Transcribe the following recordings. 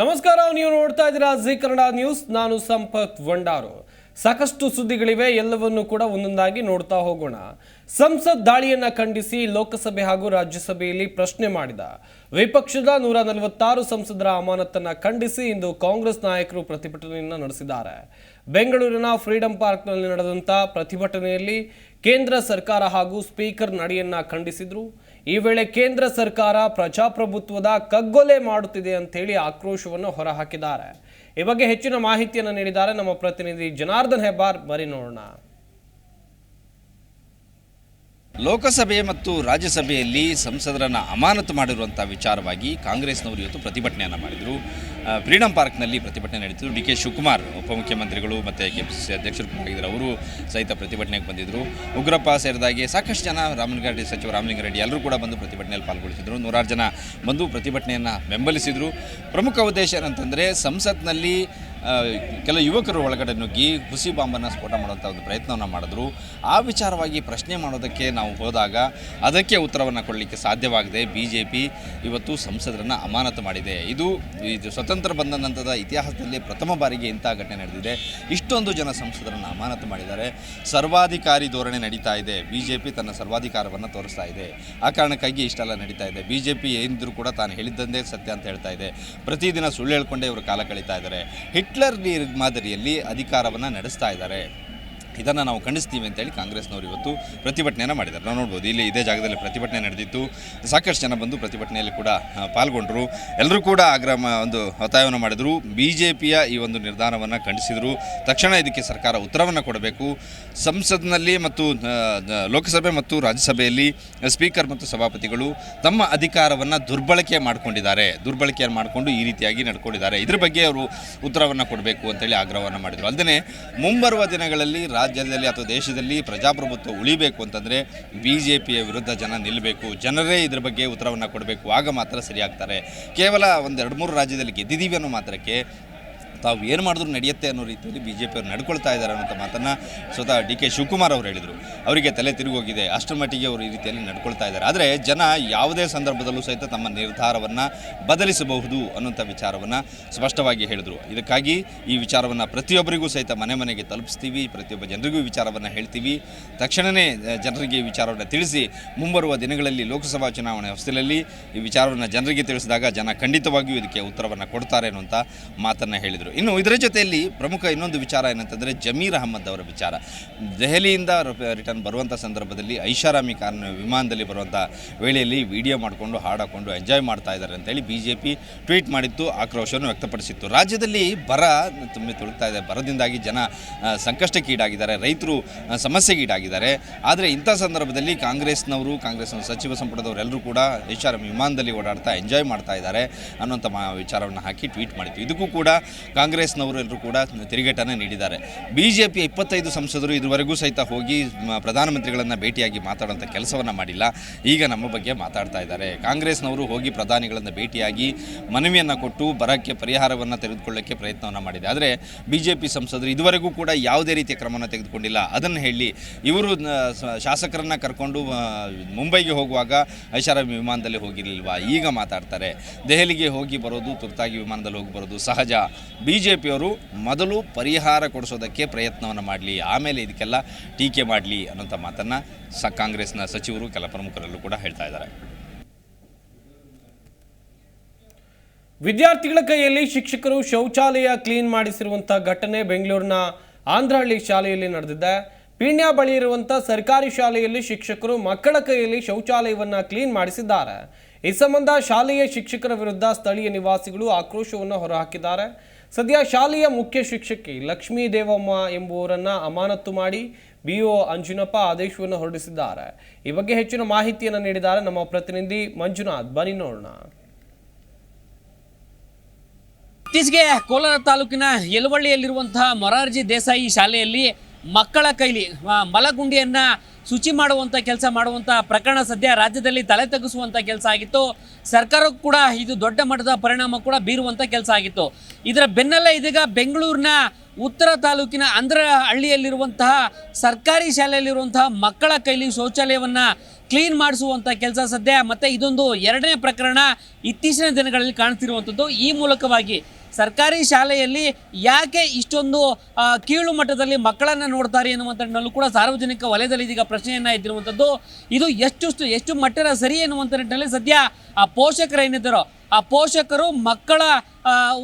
ನಮಸ್ಕಾರ, ನೀವು ನೋಡ್ತಾ ಇದ್ದೀರಾ ಜಿ ಕನ್ನಡ ನ್ಯೂಸ್. ನಾನು ಸಂಪತ್ ವಂಡಾರು. ಸಾಕಷ್ಟು ಸುದ್ದಿಗಳಿವೆ, ಎಲ್ಲವನ್ನು ಕೂಡ ಒಂದೊಂದಾಗಿ ನೋಡ್ತಾ ಹೋಗೋಣ. ಸಂಸತ್ ದಾಳಿಯನ್ನ ಖಂಡಿಸಿ ಲೋಕಸಭೆ ಹಾಗೂ ರಾಜ್ಯಸಭೆಯಲ್ಲಿ ಪ್ರಶ್ನೆ ಮಾಡಿದ ವಿಪಕ್ಷದ 146 ಸಂಸದರ ಅಮಾನತನ್ನ ಖಂಡಿಸಿ ಇಂದು ಕಾಂಗ್ರೆಸ್ ನಾಯಕರು ಪ್ರತಿಭಟನೆಯನ್ನ ನಡೆಸಿದ್ದಾರೆ. ಬೆಂಗಳೂರಿನ ಫ್ರೀಡಂ ಪಾರ್ಕ್ನಲ್ಲಿ ನಡೆದಂತ ಪ್ರತಿಭಟನೆಯಲ್ಲಿ ಕೇಂದ್ರ ಸರ್ಕಾರ ಹಾಗೂ ಸ್ಪೀಕರ್ ನಡೆಯನ್ನ ಖಂಡಿಸಿದ್ರು. ಈ ವೇಳೆ ಕೇಂದ್ರ ಸರ್ಕಾರ ಪ್ರಜಾಪ್ರಭುತ್ವದ ಕಗ್ಗೊಲೆ ಮಾಡುತ್ತಿದೆ ಅಂತ ಹೇಳಿ ಆಕ್ರೋಶವನ್ನು ಹೊರಹಾಕಿದ್ದಾರೆ. ಈ ಬಗ್ಗೆ ಹೆಚ್ಚಿನ ಮಾಹಿತಿಯನ್ನು ನೀಡಿದ್ದಾರೆ ನಮ್ಮ ಪ್ರತಿನಿಧಿ ಜನಾರ್ದನ್ ಹೆಬ್ಬಾರ್. ಬರಿ ನೋಡೋಣ. ಲೋಕಸಭೆ ಮತ್ತು ರಾಜ್ಯಸಭೆಯಲ್ಲಿ ಸಂಸದರನ್ನು ಅಮಾನತು ಮಾಡಿರುವಂಥ ವಿಚಾರವಾಗಿ ಕಾಂಗ್ರೆಸ್ನವರು ಇವತ್ತು ಪ್ರತಿಭಟನೆಯನ್ನು ಮಾಡಿದರು. ಫ್ರೀಡಂ ಪಾರ್ಕ್ನಲ್ಲಿ ಪ್ರತಿಭಟನೆ ನಡೀತಿದ್ರು. ಡಿ ಕೆ ಶಿವಕುಮಾರ್ ಉಪಮುಖ್ಯಮಂತ್ರಿಗಳು ಮತ್ತು ಕೆಪಿಸಿಸಿ ಅಧ್ಯಕ್ಷರು ಕೂಡ ಆಗಿದ್ದರು, ಅವರು ಸಹಿತ ಪ್ರತಿಭಟನೆಗೆ ಬಂದಿದ್ದರು. ಉಗ್ರಪ್ಪ ಸೇರಿದಾಗೆ ಸಾಕಷ್ಟು ಜನ, ಸಚಿವ ರಾಮಲಿಂಗಾರೆಡ್ಡಿ ಎಲ್ಲರೂ ಕೂಡ ಬಂದು ಪ್ರತಿಭಟನೆಯಲ್ಲಿ ಪಾಲ್ಗೊಳ್ತಿದ್ರು. 100 ಜನ ಬಂದು ಪ್ರತಿಭಟನೆಯನ್ನು ಬೆಂಬಲಿಸಿದರು. ಪ್ರಮುಖ ಉದ್ದೇಶ ಏನಂತಂದರೆ, ಸಂಸತ್ನಲ್ಲಿ ಕೆಲ ಯುವಕರು ಒಳಗಡೆ ನುಗ್ಗಿ ಹುಸಿ ಬಾಂಬನ್ನು ಸ್ಫೋಟ ಮಾಡುವಂಥ ಒಂದು ಪ್ರಯತ್ನವನ್ನು ಮಾಡಿದ್ರು. ಆ ವಿಚಾರವಾಗಿ ಪ್ರಶ್ನೆ ಮಾಡೋದಕ್ಕೆ ನಾವು ಹೋದಾಗ ಅದಕ್ಕೆ ಉತ್ತರವನ್ನು ಕೊಡಲಿಕ್ಕೆ ಸಾಧ್ಯವಾಗದೆ BJP ಇವತ್ತು ಸಂಸದರನ್ನು ಅಮಾನತು ಮಾಡಿದೆ. ಇದು ಸ್ವತಂತ್ರ ಬಂದ ನಂತರದ ಇತಿಹಾಸದಲ್ಲಿ ಪ್ರಥಮ ಬಾರಿಗೆ ಇಂಥ ಘಟನೆ ನಡೆದಿದೆ. ಇಷ್ಟೊಂದು ಜನ ಸಂಸದರನ್ನು ಅಮಾನತು ಮಾಡಿದ್ದಾರೆ. ಸರ್ವಾಧಿಕಾರಿ ಧೋರಣೆ ನಡೀತಾ ಇದೆ. BJP ತನ್ನ ಸರ್ವಾಧಿಕಾರವನ್ನು ತೋರಿಸ್ತಾ ಇದೆ. ಆ ಕಾರಣಕ್ಕಾಗಿ ಇಷ್ಟೆಲ್ಲ ನಡೀತಾ ಇದೆ. BJP ಏನಿದ್ರು ಕೂಡ ತಾನು ಹೇಳಿದ್ದಂದೇ ಸತ್ಯ ಅಂತ ಹೇಳ್ತಾ ಇದೆ. ಪ್ರತಿದಿನ ಸುಳ್ಳು ಹೇಳ್ಕೊಂಡೇ ಇವರು ಕಾಲ ಕಳೀತಾ ಇದ್ದಾರೆ. ಹಿಟ್ಲರ್ ಮಾದರಿಯಲ್ಲಿ ಅಧಿಕಾರವನ್ನು ನಡೆಸ್ತಾ ಇದ್ದಾರೆ. ಇದನ್ನು ನಾವು ಖಂಡಿಸ್ತೀವಿ ಅಂತೇಳಿ ಕಾಂಗ್ರೆಸ್ನವರು ಇವತ್ತು ಪ್ರತಿಭಟನೆಯನ್ನು ಮಾಡಿದ್ದಾರೆ. ನಾವು ನೋಡ್ಬೋದು, ಇಲ್ಲಿ ಇದೇ ಜಾಗದಲ್ಲಿ ಪ್ರತಿಭಟನೆ ನಡೆದಿತ್ತು. ಸಾಕಷ್ಟು ಜನ ಬಂದು ಪ್ರತಿಭಟನೆಯಲ್ಲಿ ಕೂಡ ಪಾಲ್ಗೊಂಡರು. ಎಲ್ಲರೂ ಕೂಡ ಒಂದು ಒತ್ತಾಯವನ್ನು ಮಾಡಿದರು. BJPಯ ಈ ಒಂದು ನಿರ್ಧಾರವನ್ನು ಖಂಡಿಸಿದರು. ತಕ್ಷಣ ಇದಕ್ಕೆ ಸರ್ಕಾರ ಉತ್ತರವನ್ನು ಕೊಡಬೇಕು. ಸಂಸತ್ನಲ್ಲಿ ಮತ್ತು ಲೋಕಸಭೆ ಮತ್ತು ರಾಜ್ಯಸಭೆಯಲ್ಲಿ ಸ್ಪೀಕರ್ ಮತ್ತು ಸಭಾಪತಿಗಳು ತಮ್ಮ ಅಧಿಕಾರವನ್ನು ದುರ್ಬಳಕೆ ಮಾಡಿಕೊಂಡು ಈ ರೀತಿಯಾಗಿ ನಡ್ಕೊಂಡಿದ್ದಾರೆ. ಇದ್ರ ಬಗ್ಗೆ ಅವರು ಉತ್ತರವನ್ನು ಕೊಡಬೇಕು ಅಂತೇಳಿ ಆಗ್ರಹವನ್ನು ಮಾಡಿದರು. ಅಲ್ಲದೆ ಮುಂಬರುವ ದಿನಗಳಲ್ಲಿ ರಾಜ್ಯದಲ್ಲಿ ಅಥವಾ ದೇಶದಲ್ಲಿ ಪ್ರಜಾಪ್ರಭುತ್ವ ಉಳಿಬೇಕು ಅಂತಂದರೆ BJPಯ ವಿರುದ್ಧ ಜನ ನಿಲ್ಲಬೇಕು. ಜನರೇ ಇದ್ರ ಬಗ್ಗೆ ಉತ್ತರವನ್ನು ಕೊಡಬೇಕು. ಆಗ ಮಾತ್ರ ಸರಿಯಾಗ್ತಾರೆ. ಕೇವಲ 1-2-3 ರಾಜ್ಯದಲ್ಲಿ ಗೆದ್ದಿದ್ದೀವಿ ಅನ್ನೋ ಮಾತ್ರಕ್ಕೆ ತಾವು ಏನು ಮಾಡಿದ್ರು ನಡೆಯುತ್ತೆ ಅನ್ನೋ ರೀತಿಯಲ್ಲಿ BJP ಅವರು ನಡ್ಕೊಳ್ತಾ ಇದ್ದಾರೆ ಅನ್ನೋಂಥ ಮಾತನ್ನು ಸ್ವತಃ ಡಿ ಕೆ ಶಿವಕುಮಾರ್ ಅವರು ಹೇಳಿದರು. ಅವರಿಗೆ ತಲೆ ತಿರುಗೋಗಿದೆ. ಅಷ್ಟರ ಮಟ್ಟಿಗೆ ಅವರು ಈ ರೀತಿಯಲ್ಲಿ ನಡ್ಕೊಳ್ತಾ ಇದ್ದಾರೆ. ಆದರೆ ಜನ ಯಾವುದೇ ಸಂದರ್ಭದಲ್ಲೂ ಸಹಿತ ತಮ್ಮ ನಿರ್ಧಾರವನ್ನು ಬದಲಿಸಬಹುದು ಅನ್ನೋಂಥ ವಿಚಾರವನ್ನು ಸ್ಪಷ್ಟವಾಗಿ ಹೇಳಿದರು. ಇದಕ್ಕಾಗಿ ಈ ವಿಚಾರವನ್ನು ಪ್ರತಿಯೊಬ್ಬರಿಗೂ ಸಹಿತ ಮನೆಗೆ ತಲುಪಿಸ್ತೀವಿ, ಪ್ರತಿಯೊಬ್ಬ ಜನರಿಗೂ ಈ ವಿಚಾರವನ್ನು ಹೇಳ್ತೀವಿ. ತಕ್ಷಣವೇ ಜನರಿಗೆ ಈ ವಿಚಾರವನ್ನು ತಿಳಿಸಿ ಮುಂಬರುವ ದಿನಗಳಲ್ಲಿ ಲೋಕಸಭಾ ಚುನಾವಣೆ ಹೊಸದಲ್ಲಿ ಈ ವಿಚಾರವನ್ನು ಜನರಿಗೆ ತಿಳಿಸಿದಾಗ ಜನ ಖಂಡಿತವಾಗಿಯೂ ಇದಕ್ಕೆ ಉತ್ತರವನ್ನು ಕೊಡ್ತಾರೆ ಅನ್ನುವಂಥ ಮಾತನ್ನು ಹೇಳಿದರು. ಇನ್ನು ಇದರ ಜೊತೆಯಲ್ಲಿ ಪ್ರಮುಖ ಇನ್ನೊಂದು ವಿಚಾರ ಏನಂತಂದರೆ ಜಮೀರ್ ಅಹ್ಮದ್ ಅವರ ವಿಚಾರ. ದೆಹಲಿಯಿಂದ ರಿಟರ್ನ್ ಬರುವಂಥ ಸಂದರ್ಭದಲ್ಲಿ ಐಷಾರಾಮಿ ವಿಮಾನದಲ್ಲಿ ಬರುವಂಥ ವೇಳೆಯಲ್ಲಿ ವಿಡಿಯೋ ಮಾಡಿಕೊಂಡು ಹಾಡಾಕೊಂಡು ಎಂಜಾಯ್ ಮಾಡ್ತಾ ಇದ್ದಾರೆ ಅಂತೇಳಿ BJP ಟ್ವೀಟ್ ಮಾಡಿತ್ತು, ಆಕ್ರೋಶವನ್ನು ವ್ಯಕ್ತಪಡಿಸಿತ್ತು. ರಾಜ್ಯದಲ್ಲಿ ಬರ ತುಂಬಿ ತುಳುಕ್ತಾ ಇದೆ. ಬರದಿಂದಾಗಿ ಜನ ಸಂಕಷ್ಟಕ್ಕೀಡಾಗಿದ್ದಾರೆ, ರೈತರು ಸಮಸ್ಯೆಗೀಡಾಗಿದ್ದಾರೆ. ಆದರೆ ಇಂಥ ಸಂದರ್ಭದಲ್ಲಿ ಕಾಂಗ್ರೆಸ್ನ ಸಚಿವ ಸಂಪುಟದವರೆಲ್ಲರೂ ಕೂಡ ಐಷಾರಾಮಿ ವಿಮಾನದಲ್ಲಿ ಓಡಾಡ್ತಾ ಎಂಜಾಯ್ ಮಾಡ್ತಾ ಇದ್ದಾರೆ ಅನ್ನೋಂಥ ವಿಚಾರವನ್ನು ಹಾಕಿ ಟ್ವೀಟ್ ಮಾಡಿತ್ತು. ಇದಕ್ಕೂ ಕೂಡ ಕಾಂಗ್ರೆಸ್ನವರು ಎಲ್ಲರೂ ಕೂಡ ತಿರುಗೇಟನ್ನು ನೀಡಿದ್ದಾರೆ. BJP 25 ಸಂಸದರು ಇದುವರೆಗೂ ಸಹಿತ ಹೋಗಿ ಪ್ರಧಾನಮಂತ್ರಿಗಳನ್ನು ಭೇಟಿಯಾಗಿ ಮಾತಾಡುವಂಥ ಕೆಲಸವನ್ನು ಮಾಡಿಲ್ಲ. ಈಗ ನಮ್ಮ ಬಗ್ಗೆ ಮಾತಾಡ್ತಾ ಇದ್ದಾರೆ. ಕಾಂಗ್ರೆಸ್ನವರು ಹೋಗಿ ಪ್ರಧಾನಿಗಳನ್ನು ಭೇಟಿಯಾಗಿ ಮನವಿಯನ್ನು ಕೊಟ್ಟು ಬರಕ್ಕೆ ಪರಿಹಾರವನ್ನು ತೆಗೆದುಕೊಳ್ಳೋಕ್ಕೆ ಪ್ರಯತ್ನವನ್ನು ಮಾಡಿದೆ. ಆದರೆ BJP ಸಂಸದರು ಇದುವರೆಗೂ ಕೂಡ ಯಾವುದೇ ರೀತಿಯ ಕ್ರಮವನ್ನು ತೆಗೆದುಕೊಂಡಿಲ್ಲ. ಅದನ್ನು ಹೇಳಿ ಇವರು ಶಾಸಕರನ್ನು ಕರ್ಕೊಂಡು ಮುಂಬೈಗೆ ಹೋಗುವಾಗ ಐಷಾರಾಮಿ ವಿಮಾನದಲ್ಲಿ ಹೋಗಿರಲಿಲ್ವಾ, ಈಗ ಮಾತಾಡ್ತಾರೆ. ದೆಹಲಿಗೆ ಹೋಗಿ ಬರೋದು, ತುರ್ತಾಗಿ ವಿಮಾನದಲ್ಲಿ ಹೋಗಿ ಬರೋದು ಸಹಜ. BJPಯವರು ಮೊದಲು ಪರಿಹಾರ ಕೊಡಿಸೋದಕ್ಕೆ ಪ್ರಯತ್ನವನ್ನು ಮಾಡಲಿ, ಆಮೇಲೆ ಇದಕ್ಕೆಲ್ಲ ಟೀಕೆ ಮಾಡಲಿ ಅನ್ನೋಂಥ ಮಾತನ್ನು ಕಾಂಗ್ರೆಸ್ನ ಸಚಿವರು ಕೆಲ ಪ್ರಮುಖರಲ್ಲೂ ಕೂಡ ಹೇಳ್ತಾ ಇದ್ದಾರೆ. ವಿದ್ಯಾರ್ಥಿಗಳ ಕೈಯಲ್ಲಿ ಶಿಕ್ಷಕರು ಶೌಚಾಲಯ ಕ್ಲೀನ್ ಮಾಡಿಸಿರುವಂಥ ಘಟನೆ ಬೆಂಗಳೂರಿನ ಆಂಧ್ರಹಳ್ಳಿ ಶಾಲೆಯಲ್ಲಿ ನಡೆದಿದೆ. ಪೀಣ್ಯ ಬಳಿ ಇರುವಂಥ ಸರ್ಕಾರಿ ಶಾಲೆಯಲ್ಲಿ ಶಿಕ್ಷಕರು ಮಕ್ಕಳ ಕೈಯಲ್ಲಿ ಶೌಚಾಲಯವನ್ನು ಕ್ಲೀನ್ ಮಾಡಿಸಿದ್ದಾರೆ. ಈ ಸಂಬಂಧ ಶಾಲೆಯ ಶಿಕ್ಷಕರ ವಿರುದ್ಧ ಸ್ಥಳೀಯ ನಿವಾಸಿಗಳು ಆಕ್ರೋಶವನ್ನು ಹೊರಹಾಕಿದ್ದಾರೆ. ಸದ್ಯ ಶಾಲೆಯ ಮುಖ್ಯ ಶಿಕ್ಷಕಿ ಲಕ್ಷ್ಮೀ ದೇವಮ್ಮ ಎಂಬುವರನ್ನ ಅಮಾನತು ಮಾಡಿ BO ಅಂಜನಪ್ಪ ಆದೇಶವನ್ನು ಹೊರಡಿಸಿದ್ದಾರೆ. ಈ ಬಗ್ಗೆ ಹೆಚ್ಚಿನ ಮಾಹಿತಿಯನ್ನು ನೀಡಿದ್ದಾರೆ ನಮ್ಮ ಪ್ರತಿನಿಧಿ ಮಂಜುನಾಥ್. ಬನ್ನಿ ನೋಡೋಣ. ಇತ್ತೀಚೆಗೆ ಕೋಲಾರ ತಾಲೂಕಿನ ಯಲವಳ್ಳಿಯಲ್ಲಿರುವಂತಹ ಮೊರಾರ್ಜಿ ದೇಸಾಯಿ ಶಾಲೆಯಲ್ಲಿ ಮಕ್ಕಳ ಕೈಲಿ ಮಲಗುಂಡಿಯನ್ನ ಶುಚಿ ಮಾಡುವಂಥ ಕೆಲಸ ಮಾಡುವಂಥ ಪ್ರಕರಣ ಸದ್ಯ ರಾಜ್ಯದಲ್ಲಿ ತಲೆ ತಗ್ಗಿಸುವಂಥ ಕೆಲಸ ಆಗಿತ್ತು. ಸರ್ಕಾರಕ್ಕೂ ಕೂಡ ಇದು ದೊಡ್ಡ ಮಟ್ಟದ ಪರಿಣಾಮ ಕೂಡ ಬೀರುವಂಥ ಕೆಲಸ ಆಗಿತ್ತು. ಇದರ ಬೆನ್ನಲ್ಲೇ ಇದೀಗ ಬೆಂಗಳೂರಿನ ಉತ್ತರ ತಾಲೂಕಿನ ಅಂದ್ರಹಳ್ಳಿಯಲ್ಲಿರುವಂತಹ ಸರ್ಕಾರಿ ಶಾಲೆಯಲ್ಲಿರುವಂತಹ ಮಕ್ಕಳ ಕೈಲಿ ಶೌಚಾಲಯವನ್ನು ಕ್ಲೀನ್ ಮಾಡಿಸುವಂಥ ಕೆಲಸ ಸದ್ಯ ಮತ್ತು ಇದೊಂದು ಎರಡನೇ ಪ್ರಕರಣ ಇತ್ತೀಚಿನ ದಿನಗಳಲ್ಲಿ ಕಾಣ್ತಿರುವಂಥದ್ದು. ಈ ಮೂಲಕವಾಗಿ ಸರ್ಕಾರಿ ಶಾಲೆಯಲ್ಲಿ ಯಾಕೆ ಇಷ್ಟೊಂದು ಕೀಳು ಮಟ್ಟದಲ್ಲಿ ಮಕ್ಕಳನ್ನು ನೋಡ್ತಾರೆ ಎನ್ನುವಂಥದ್ದು ಕೂಡ ಸಾರ್ವಜನಿಕ ವಲಯದಲ್ಲಿ ಇದೀಗ ಪ್ರಶ್ನೆಯನ್ನು ಎದ್ದಿರುವಂಥದ್ದು. ಇದು ಎಷ್ಟು ಮಟ್ಟದ ಸರಿ ಎನ್ನುವಂಥ ನಿಟ್ಟಿನಲ್ಲಿ ಸದ್ಯ ಆ ಪೋಷಕರು ಏನಿದ್ದಾರೋ ಆ ಪೋಷಕರು ಮಕ್ಕಳ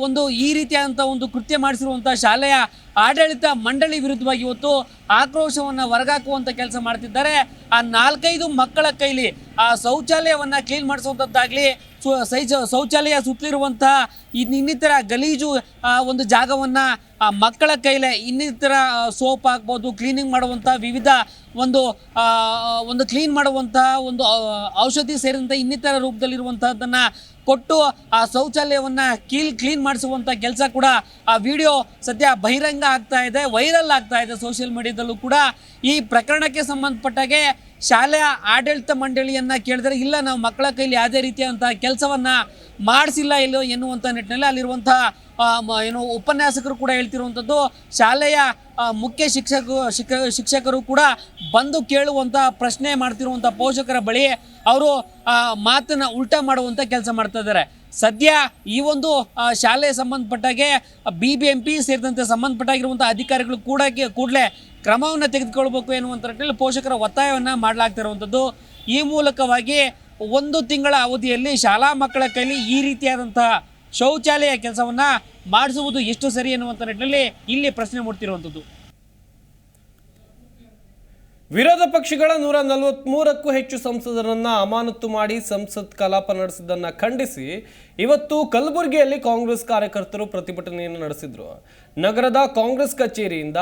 ಒಂದು ಈ ರೀತಿಯಾದಂಥ ಒಂದು ಕೃತ್ಯ ಮಾಡಿಸಿರುವಂಥ ಶಾಲೆಯ ಆಡಳಿತ ಮಂಡಳಿ ವಿರುದ್ಧವಾಗಿ ಇವತ್ತು ಆಕ್ರೋಶವನ್ನು ಹೊರಗಾಕುವಂಥ ಕೆಲಸ ಮಾಡ್ತಿದ್ದಾರೆ. ಆ 4-5 ಮಕ್ಕಳ ಕೈಲಿ ಆ ಶೌಚಾಲಯವನ್ನು ಕ್ಲೀನ್ ಮಾಡಿಸುವಂಥದ್ದಾಗಲಿ, ಶೌಚಾಲಯ ಸುತ್ತಲಿರುವಂತಹ ಇನ್ನಿತರ ಗಲೀಜು ಒಂದು ಜಾಗವನ್ನು ಆ ಮಕ್ಕಳ ಕೈಲೇ ಇನ್ನಿತರ ಸೋಪ್ ಹಾಕ್ಬೋದು, ಕ್ಲೀನಿಂಗ್ ಮಾಡುವಂಥ ವಿವಿಧ ಒಂದು ಕ್ಲೀನ್ ಮಾಡುವಂತಹ ಒಂದು ಔಷಧಿ ಸೇರಿದಂತೆ ಇನ್ನಿತರ ರೂಪದಲ್ಲಿರುವಂತಹದ್ದನ್ನು ಕೊಟ್ಟು ಆ ಶೌಚಾಲಯವನ್ನು ಕ್ಲೀನ್ ಮಾಡಿಸುವಂಥ ಕೆಲಸ ಕೂಡ ಆ ವಿಡಿಯೋ ಸದ್ಯ ಬಹಿರಂಗ ಆಗ್ತಾ ಇದೆ, ವೈರಲ್ ಆಗ್ತಾ ಇದೆ ಸೋಷಿಯಲ್ ಮೀಡಿಯಾದಲ್ಲೂ ಕೂಡ. ಈ ಪ್ರಕರಣಕ್ಕೆ ಸಂಬಂಧಪಟ್ಟಾಗೆ ಶಾಲೆಯ ಆಡಳಿತ ಮಂಡಳಿಯನ್ನು ಕೇಳಿದರೆ ಇಲ್ಲ, ನಾವು ಮಕ್ಕಳ ಕೈಲಿ ಯಾವುದೇ ರೀತಿಯಾದಂಥ ಕೆಲಸವನ್ನು ಮಾಡಿಸಿಲ್ಲ ಇಲ್ಲೋ ಎನ್ನುವಂಥ ನಿಟ್ಟಿನಲ್ಲಿ ಅಲ್ಲಿರುವಂಥ ಉಪನ್ಯಾಸಕರು ಕೂಡ ಹೇಳ್ತಿರುವಂಥದ್ದು. ಶಾಲೆಯ ಮುಖ್ಯ ಶಿಕ್ಷಕರು ಕೂಡ ಬಂದು ಕೇಳುವಂಥ ಪ್ರಶ್ನೆ ಮಾಡ್ತಿರುವಂಥ ಪೋಷಕರ ಬಳಿ ಅವರು ಮಾತನ್ನು ಉಲ್ಟಾ ಮಾಡುವಂಥ ಕೆಲಸ ಮಾಡ್ತಾ ಇದ್ದಾರೆ. ಸದ್ಯ ಈ ಒಂದು ಶಾಲೆಗೆ ಸಂಬಂಧಪಟ್ಟಾಗೆ BBMP ಸೇರಿದಂತೆ ಸಂಬಂಧಪಟ್ಟಾಗಿರುವಂಥ ಅಧಿಕಾರಿಗಳು ಕೂಡಲೇ ಕ್ರಮವನ್ನು ತೆಗೆದುಕೊಳ್ಬೇಕು ಎನ್ನುವಂಥ ನಿಟ್ಟಿನಲ್ಲಿ ಪೋಷಕರ ಒತ್ತಾಯವನ್ನು ಮಾಡಲಾಗ್ತಿರುವಂಥದ್ದು. ಈ ಮೂಲಕವಾಗಿ 1 ತಿಂಗಳ ಅವಧಿಯಲ್ಲಿ ಶಾಲಾ ಮಕ್ಕಳ ಕೈಲಿ ಈ ರೀತಿಯಾದಂತಹ ಶೌಚಾಲಯ ಕೆಲಸವನ್ನು ಮಾಡಿಸುವುದು ಎಷ್ಟು ಸರಿ ಎನ್ನುವಂಥ ನಿಟ್ಟಿನಲ್ಲಿ ಇಲ್ಲಿ ಪ್ರಶ್ನೆ ಮೂಡ್ತಿರುವಂಥದ್ದು. ವಿರೋಧ ಪಕ್ಷಗಳ 143ಕ್ಕೂ ಹೆಚ್ಚು ಸಂಸದರನ್ನ ಅಮಾನತು ಮಾಡಿ ಸಂಸತ್ ಕಲಾಪ ನಡೆಸಿದ್ದನ್ನು ಖಂಡಿಸಿ ಇವತ್ತು ಕಲಬುರಗಿಯಲ್ಲಿ ಕಾಂಗ್ರೆಸ್ ಕಾರ್ಯಕರ್ತರು ಪ್ರತಿಭಟನೆಯನ್ನು ನಡೆಸಿದ್ರು. ನಗರದ ಕಾಂಗ್ರೆಸ್ ಕಚೇರಿಯಿಂದ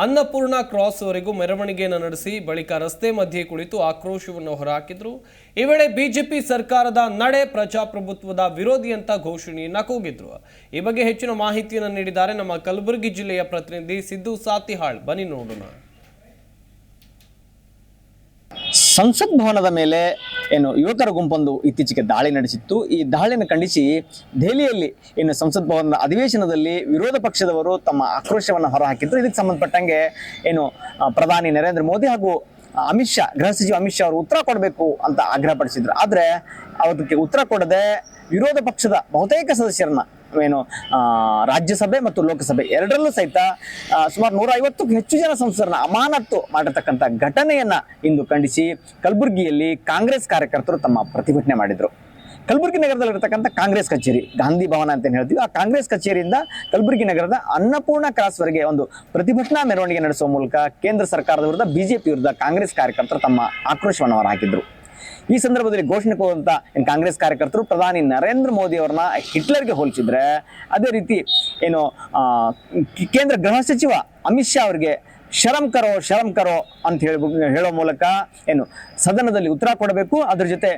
ಅನ್ನಪೂರ್ಣ ಕ್ರಾಸ್ ವರೆಗೂ ಮೆರವಣಿಗೆಯನ್ನು ನಡೆಸಿ ಬಳಿಕ ರಸ್ತೆ ಮಧ್ಯೆ ಕುಳಿತು ಆಕ್ರೋಶವನ್ನು ಹೊರಹಾಕಿದ್ರು. ಈ ವೇಳೆ ಬಿಜೆಪಿ ಸರ್ಕಾರದ ನಡೆ ಪ್ರಜಾಪ್ರಭುತ್ವದ ವಿರೋಧಿ ಅಂತ ಘೋಷಣೆಯನ್ನ ಕೂಗಿದ್ರು. ಈ ಬಗ್ಗೆ ಹೆಚ್ಚಿನ ಮಾಹಿತಿಯನ್ನು ನೀಡಿದ್ದಾರೆ ನಮ್ಮ ಕಲಬುರಗಿ ಜಿಲ್ಲೆಯ ಪ್ರತಿನಿಧಿ ಸಿದ್ದು ಸಾತಿಹಾಳ್. ಬನ್ನಿ ನೋಡೋಣ. ಸಂಸತ್ ಭವನದ ಮೇಲೆ ಯುವಕರ ಗುಂಪೊಂದು ಇತ್ತೀಚೆಗೆ ದಾಳಿ ನಡೆಸಿತ್ತು. ಈ ದಾಳಿಯನ್ನು ಖಂಡಿಸಿ ದೆಹಲಿಯಲ್ಲಿ ಸಂಸತ್ ಭವನದ ಅಧಿವೇಶನದಲ್ಲಿ ವಿರೋಧ ಪಕ್ಷದವರು ತಮ್ಮ ಆಕ್ರೋಶವನ್ನು ಹೊರಹಾಕಿದ್ರು. ಇದಕ್ಕೆ ಸಂಬಂಧಪಟ್ಟಂಗೆ ಪ್ರಧಾನಿ ನರೇಂದ್ರ ಮೋದಿ ಹಾಗೂ ಅಮಿತ್ ಶಾ, ಗೃಹ ಸಚಿವ ಅಮಿತ್ ಶಾ ಅವರು ಉತ್ತರ ಕೊಡಬೇಕು ಅಂತ ಆಗ್ರಹಪಡಿಸಿದ್ರು. ಆದರೆ ಅದಕ್ಕೆ ಉತ್ತರ ಕೊಡದೆ ವಿರೋಧ ಪಕ್ಷದ ಬಹುತೇಕ ಸದಸ್ಯರನ್ನ ರಾಜ್ಯಸಭೆ ಮತ್ತು ಲೋಕಸಭೆ ಎರಡರಲ್ಲೂ ಸಹಿತ ಸುಮಾರು 150ಕ್ಕೂ ಹೆಚ್ಚು ಜನ ಸಂಸದರನ್ನ ಅಮಾನತು ಮಾಡಿರ್ತಕ್ಕಂಥ ಘಟನೆಯನ್ನ ಇಂದು ಖಂಡಿಸಿ ಕಲಬುರಗಿಯಲ್ಲಿ ಕಾಂಗ್ರೆಸ್ ಕಾರ್ಯಕರ್ತರು ತಮ್ಮ ಪ್ರತಿಭಟನೆ ಮಾಡಿದ್ರು. ಕಲಬುರಗಿ ನಗರದಲ್ಲಿರತಕ್ಕಂಥ ಕಾಂಗ್ರೆಸ್ ಕಚೇರಿ, ಗಾಂಧಿ ಭವನ ಅಂತ ಹೇಳ್ತೀವಿ, ಆ ಕಾಂಗ್ರೆಸ್ ಕಚೇರಿಯಿಂದ ಕಲಬುರಗಿ ನಗರದ ಅನ್ನಪೂರ್ಣ ಕ್ರಾಸ್ ವರೆಗೆ ಒಂದು ಪ್ರತಿಭಟನಾ ಮೆರವಣಿಗೆ ನಡೆಸುವ ಮೂಲಕ ಕೇಂದ್ರ ಸರ್ಕಾರದ ವಿರುದ್ಧ ಬಿಜೆಪಿ ವಿರುದ್ಧ ಕಾಂಗ್ರೆಸ್ ಕಾರ್ಯಕರ್ತರು ತಮ್ಮ ಆಕ್ರೋಶವನ್ನು ಹೊರಹಾಕಿದ್ರು. ಈ ಸಂದರ್ಭದಲ್ಲಿ ಘೋಷಣೆ ಕೊಡುವಂತ ಕಾಂಗ್ರೆಸ್ ಕಾರ್ಯಕರ್ತರು ಪ್ರಧಾನಿ ನರೇಂದ್ರ ಮೋದಿ ಅವರನ್ನ ಹಿಟ್ಲರ್ಗೆ ಹೋಲಿಸಿದ್ರೆ, ಅದೇ ರೀತಿ ಕೇಂದ್ರ ಗೃಹ ಸಚಿವ ಅಮಿತ್ ಶಾ ಅವರಿಗೆ ಶರಂ ಕರೋ ಅಂತ ಹೇಳೋ ಮೂಲಕ ಸದನದಲ್ಲಿ ಉತ್ತರ ಕೊಡಬೇಕು, ಅದ್ರ ಜೊತೆ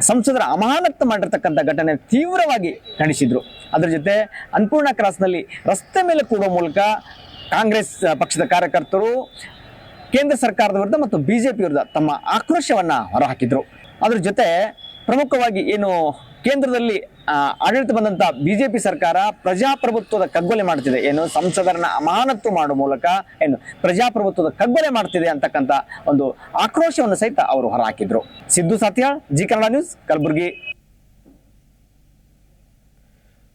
ಸಂಸದರ ಅಮಾನತು ಮಾಡಿರ್ತಕ್ಕಂಥ ಘಟನೆ ತೀವ್ರವಾಗಿ ಖಂಡಿಸಿದ್ರು. ಅದ್ರ ಜೊತೆ ಅನ್ನಪೂರ್ಣ ಕ್ರಾಸ್ನಲ್ಲಿ ರಸ್ತೆ ಮೇಲೆ ಕೂಡುವ ಮೂಲಕ ಕಾಂಗ್ರೆಸ್ ಪಕ್ಷದ ಕಾರ್ಯಕರ್ತರು ಕೇಂದ್ರ ಸರ್ಕಾರದ ವಿರುದ್ಧ ಮತ್ತು ಬಿಜೆಪಿ ವಿರುದ್ಧ ತಮ್ಮ ಆಕ್ರೋಶವನ್ನ ಹೊರಹಾಕಿದ್ರು. ಅದ್ರ ಜೊತೆ ಪ್ರಮುಖವಾಗಿ ಕೇಂದ್ರದಲ್ಲಿ ಆಡಳಿತ ಬಂದಂತ ಬಿಜೆಪಿ ಸರ್ಕಾರ ಪ್ರಜಾಪ್ರಭುತ್ವದ ಕಗ್ಗೊಲೆ ಮಾಡ್ತಿದೆ, ಸಂಸದರನ್ನ ಅಮಾನತು ಮಾಡುವ ಮೂಲಕ ಪ್ರಜಾಪ್ರಭುತ್ವದ ಕಗ್ಗೊಲೆ ಮಾಡ್ತಿದೆ ಅಂತಕ್ಕಂಥ ಒಂದು ಆಕ್ರೋಶವನ್ನು ಸಹಿತ ಅವರು ಹೊರಹಾಕಿದ್ರು. Siddu Satyal, Zee Kannada news, Kalaburagi.